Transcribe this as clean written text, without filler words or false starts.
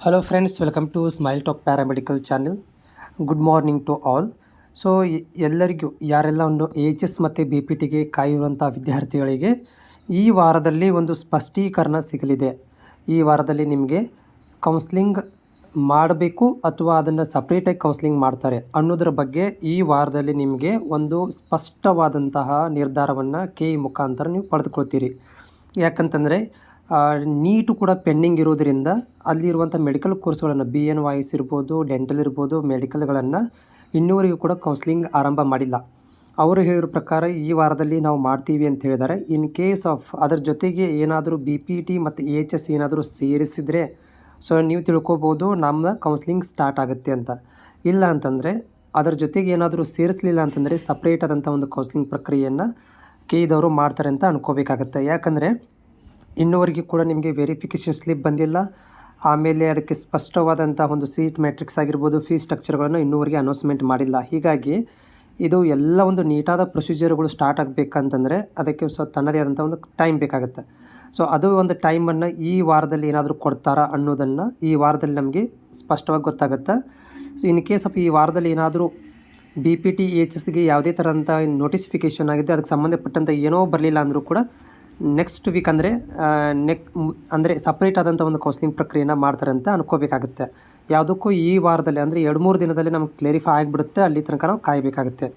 Hello friends, welcome to smile talk paramedical channel. Good morning to all. So ಎಲ್ಲರಿಗೂ ಯಾರೆಲ್ಲ ಒಂದು AHS ಮತ್ತು BPTಗೆ ಕಾಯುವಂಥ ವಿದ್ಯಾರ್ಥಿಗಳಿಗೆ ಈ ವಾರದಲ್ಲಿ ಒಂದು ಸ್ಪಷ್ಟೀಕರಣ ಸಿಗಲಿದೆ. ಈ ವಾರದಲ್ಲಿ ನಿಮಗೆ ಕೌನ್ಸ್ಲಿಂಗ್ ಮಾಡಬೇಕು ಅಥವಾ ಅದನ್ನು ಸಪ್ರೇಟಾಗಿ ಕೌನ್ಸ್ಲಿಂಗ್ ಮಾಡ್ತಾರೆ ಅನ್ನೋದ್ರ ಬಗ್ಗೆ ಈ ವಾರದಲ್ಲಿ ನಿಮಗೆ ಒಂದು ಸ್ಪಷ್ಟವಾದಂತಹ ನಿರ್ಧಾರವನ್ನು KE ಮುಖಾಂತರ ನೀವು ಪಡೆದುಕೊಳ್ತೀರಿ. ಯಾಕಂತಂದರೆ ನೀಟು ಕೂಡ ಪೆಂಡಿಂಗ್ ಇರೋದರಿಂದ ಅಲ್ಲಿರುವಂಥ ಮೆಡಿಕಲ್ ಕೋರ್ಸ್ಗಳನ್ನು BNYS ಇರ್ಬೋದು, ಡೆಂಟಲ್ ಇರ್ಬೋದು, ಮೆಡಿಕಲ್ಗಳನ್ನು ಇನ್ನೂವರೆಗೂ ಕೂಡ ಕೌನ್ಸ್ಲಿಂಗ್ ಆರಂಭ ಮಾಡಿಲ್ಲ. ಅವರು ಹೇಳಿರೋ ಪ್ರಕಾರ ಈ ವಾರದಲ್ಲಿ ನಾವು ಮಾಡ್ತೀವಿ ಅಂತ ಹೇಳಿದ್ದಾರೆ. ಇನ್ ಕೇಸ್ ಆಫ್ ಅದರ ಜೊತೆಗೆ ಏನಾದರೂ BPT ಮತ್ತು AHS ಏನಾದರೂ ಸೇರಿಸಿದರೆ ಸೊ ನೀವು ತಿಳ್ಕೊಬೋದು ನಮ್ಮ ಕೌನ್ಸ್ಲಿಂಗ್ ಸ್ಟಾರ್ಟ್ ಆಗುತ್ತೆ ಅಂತ. ಇಲ್ಲ ಅಂತಂದರೆ ಅದರ ಜೊತೆಗೆ ಏನಾದರೂ ಸೇರಿಸಲಿಲ್ಲ ಅಂತಂದರೆ ಸಪ್ರೇಟ್ ಆದಂಥ ಒಂದು ಕೌನ್ಸ್ಲಿಂಗ್ ಪ್ರಕ್ರಿಯೆಯನ್ನು KEದವರು ಮಾಡ್ತಾರೆ ಅಂತ ಅನ್ಕೋಬೇಕಾಗತ್ತೆ. ಯಾಕಂದರೆ ಇನ್ನೂವರೆಗೂ ಕೂಡ ನಿಮಗೆ ವೆರಿಫಿಕೇಷನ್ ಸ್ಲಿಪ್ ಬಂದಿಲ್ಲ. ಆಮೇಲೆ ಅದಕ್ಕೆ ಸ್ಪಷ್ಟವಾದಂಥ ಒಂದು ಸೀಟ್ ಮ್ಯಾಟ್ರಿಕ್ಸ್ ಆಗಿರ್ಬೋದು, ಫೀಸ್ ಸ್ಟ್ರಕ್ಚರ್ಗಳನ್ನು ಇನ್ನೂವರೆಗೆ ಅನೌನ್ಸ್ಮೆಂಟ್ ಮಾಡಿಲ್ಲ. ಹೀಗಾಗಿ ಇದು ಎಲ್ಲ ಒಂದು ನೀಟಾದ ಪ್ರೊಸೀಜರ್ಗಳು ಸ್ಟಾರ್ಟ್ ಆಗಬೇಕಂತಂದರೆ ಅದಕ್ಕೆ ತನ್ನದೇ ಆದಂಥ ಒಂದು ಟೈಮ್ ಬೇಕಾಗುತ್ತೆ. ಸೊ ಅದು ಒಂದು ಟೈಮನ್ನು ಈ ವಾರದಲ್ಲಿ ಏನಾದರೂ ಕೊಡ್ತಾರಾ ಅನ್ನೋದನ್ನು ಈ ವಾರದಲ್ಲಿ ನಮಗೆ ಸ್ಪಷ್ಟವಾಗಿ ಗೊತ್ತಾಗುತ್ತೆ. ಸೊ ಇನ್ ಕೇಸ್ ಆಫ್ ಈ ವಾರದಲ್ಲಿ ಏನಾದರೂ BPT AHSಗೆ ಯಾವುದೇ ಥರಂಥ ನೋಟಿಫಿಕೇಷನ್ ಆಗಿದೆ, ಅದಕ್ಕೆ ಸಂಬಂಧಪಟ್ಟಂಥ ಏನೋ ಬರಲಿಲ್ಲ ಅಂದರೂ ಕೂಡ ನೆಕ್ಸ್ಟ್ ವೀಕ್ ಅಂದರೆ ಸಪ್ರೇಟ್ ಆದಂಥ ಒಂದು ಕೌನ್ಸ್ಲಿಂಗ್ ಪ್ರಕ್ರಿಯೆನ ಮಾಡ್ತಾರೆ ಅಂತ ಅನ್ಕೋಬೇಕಾಗುತ್ತೆ. ಯಾವುದಕ್ಕೂ ಈ ವಾರದಲ್ಲಿ ಅಂದರೆ 2-3 ದಿನದಲ್ಲಿ ನಮ್ಗೆ ಕ್ಲೇರಿಫೈ ಆಗಿಬಿಡುತ್ತೆ. ಅಲ್ಲಿ ತನಕ ನಾವು ಕಾಯಬೇಕಾಗುತ್ತೆ.